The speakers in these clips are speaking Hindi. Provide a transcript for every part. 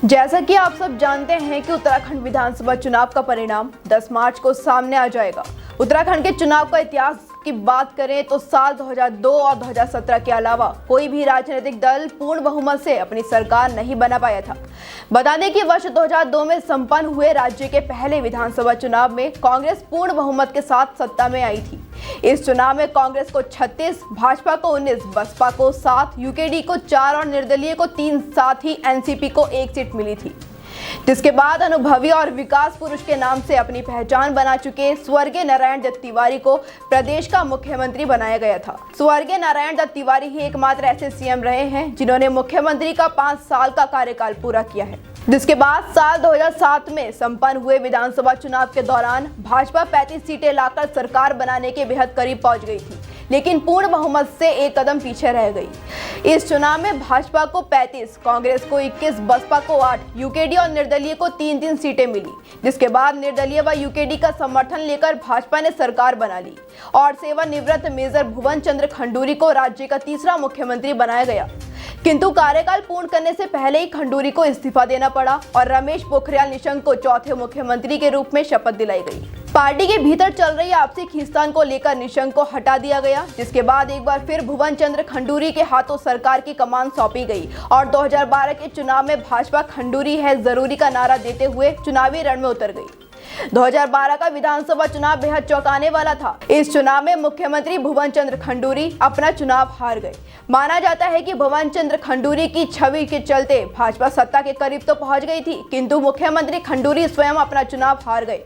जैसा कि आप सब जानते हैं कि उत्तराखंड विधानसभा चुनाव का परिणाम 10 मार्च को सामने आ जाएगा। उत्तराखंड के चुनाव का इतिहास की बात करें तो साल 2002 और 2017 के अलावा कोई भी राजनीतिक दल पूर्ण बहुमत से अपनी सरकार नहीं बना पाया था। बता दें कि वर्ष 2002 में संपन्न हुए राज्य के पहले विधानसभा चुनाव में कांग्रेस पूर्ण बहुमत के साथ सत्ता में आई थी। इस चुनाव में कांग्रेस को 36, भाजपा को 19, बसपा को 7, यूकेडी को 4 और निर्दलीय को 3, साथ ही एनसीपी को 1 सीट मिली थी। जिसके बाद अनुभवी और विकास पुरुष के नाम से अपनी पहचान बना चुके स्वर्गीय नारायण दत्त तिवारी को प्रदेश का मुख्यमंत्री बनाया गया था। स्वर्गीय नारायण दत्त तिवारी ही एकमात्र ऐसे सीएम रहे हैं जिन्होंने मुख्यमंत्री का 5 साल का कार्यकाल पूरा किया है। जिसके बाद साल 2007 में संपन्न हुए विधानसभा चुनाव के दौरान भाजपा 35 सीटें लाकर सरकार बनाने के बेहद करीब पहुंच गई थी, लेकिन पूर्ण बहुमत से एक कदम पीछे रह गई। इस चुनाव में भाजपा को 35, कांग्रेस को 21, बसपा को 8, यूकेडी और निर्दलीय को 3-3 सीटें मिली। जिसके बाद निर्दलीय व यूकेडी का समर्थन लेकर भाजपा ने सरकार बना ली और सेवानिवृत्त मेजर भुवन चंद्र खंडूरी को राज्य का तीसरा मुख्यमंत्री बनाया गया। किंतु कार्यकाल पूर्ण करने से पहले ही खंडूरी को इस्तीफा देना पड़ा और रमेश पोखरियाल निशंक को चौथे मुख्यमंत्री के रूप में शपथ दिलाई गई। पार्टी के भीतर चल रही आपसी खींचतान को लेकर निशंक को हटा दिया गया, जिसके बाद एक बार फिर भुवन चंद्र खंडूरी के हाथों सरकार की कमान सौंपी गई और 2012 के चुनाव में भाजपा खंडूरी है जरूरी का नारा देते हुए चुनावी रण में उतर गई। 2012 का विधानसभा चुनाव बेहद चौंकाने वाला था। इस चुनाव में मुख्यमंत्री भुवन चंद्र खंडूरी अपना चुनाव हार गए। माना जाता है कि भुवन चंद्र खंडूरी की छवि के चलते भाजपा सत्ता के करीब तो पहुंच गई थी, किंतु मुख्यमंत्री खंडूरी स्वयं अपना चुनाव हार गए।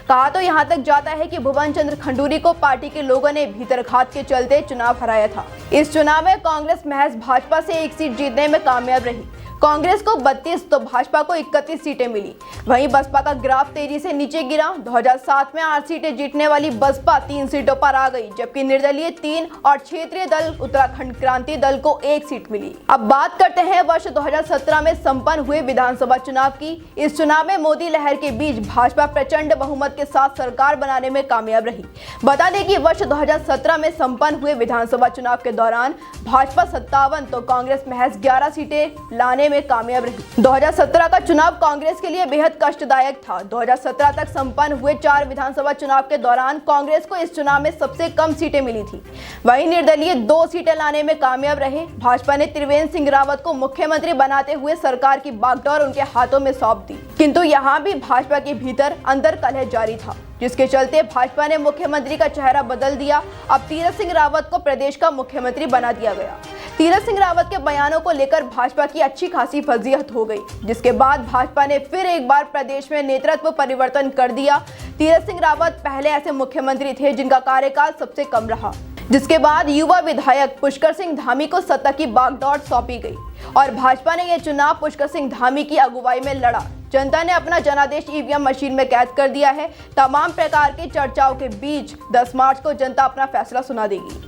कहा तो यहां तक जाता है कि भुवन चंद्र खंडूरी को पार्टी के लोगों ने भीतरघात के चलते चुनाव हराया था। इस चुनाव में कांग्रेस महज भाजपा से 1 सीट जीतने में कामयाब रही। कांग्रेस को 32 तो भाजपा को 31 सीटें मिली। वहीं बसपा का ग्राफ तेजी से नीचे गिरा। 2007 में 8 सीटें जीतने वाली बसपा 3 सीटों पर आ गई, जबकि निर्दलीय 3 और क्षेत्रीय दल उत्तराखंड क्रांति दल को 1 सीट मिली। अब बात करते हैं वर्ष 2017 में संपन्न हुए विधानसभा चुनाव की। इस चुनाव में मोदी लहर के बीच भाजपा प्रचंड बहुमत के साथ सरकार बनाने में कामयाब रही। बता दें कि वर्ष 2017 में संपन्न हुए विधानसभा चुनाव के दौरान भाजपा 57 तो कांग्रेस महज 11 सीटें लाने में कामयाब रही। 2017 का चुनाव कांग्रेस के लिए बेहद कष्टदायक था। 2017 तक संपन्न हुए 4 विधानसभा चुनाव के दौरान कांग्रेस को इस चुनाव में सबसे कम सीटें मिली थी। वहीं निर्दलीय 2 सीटें लाने में कामयाब रहे। भाजपा ने त्रिवेंद्र सिंह रावत को मुख्यमंत्री बनाते हुए सरकार की बागडोर उनके हाथों में सौंप दी, किंतु यहाँ भी भाजपा के भीतर अंदर कलह जारी था, जिसके चलते भाजपा ने मुख्यमंत्री का चेहरा बदल दिया। अब तीरथ सिंह रावत को प्रदेश का मुख्यमंत्री बना दिया गया। तीरथ सिंह रावत के बयानों को लेकर भाजपा की अच्छी खासी फजीहत हो गई, जिसके बाद भाजपा ने फिर एक बार प्रदेश में नेतृत्व परिवर्तन कर दिया। तीरथ सिंह रावत पहले ऐसे मुख्यमंत्री थे जिनका कार्यकाल सबसे कम रहा, जिसके बाद युवा विधायक पुष्कर सिंह धामी को सत्ता की बागडोर सौंपी गई और भाजपा ने यह चुनाव पुष्कर सिंह धामी की अगुवाई में लड़ा। जनता ने अपना जनादेश ईवीएम मशीन में कैद कर दिया है। तमाम प्रकार की चर्चाओं के बीच 10 मार्च को जनता अपना फैसला सुना देगी।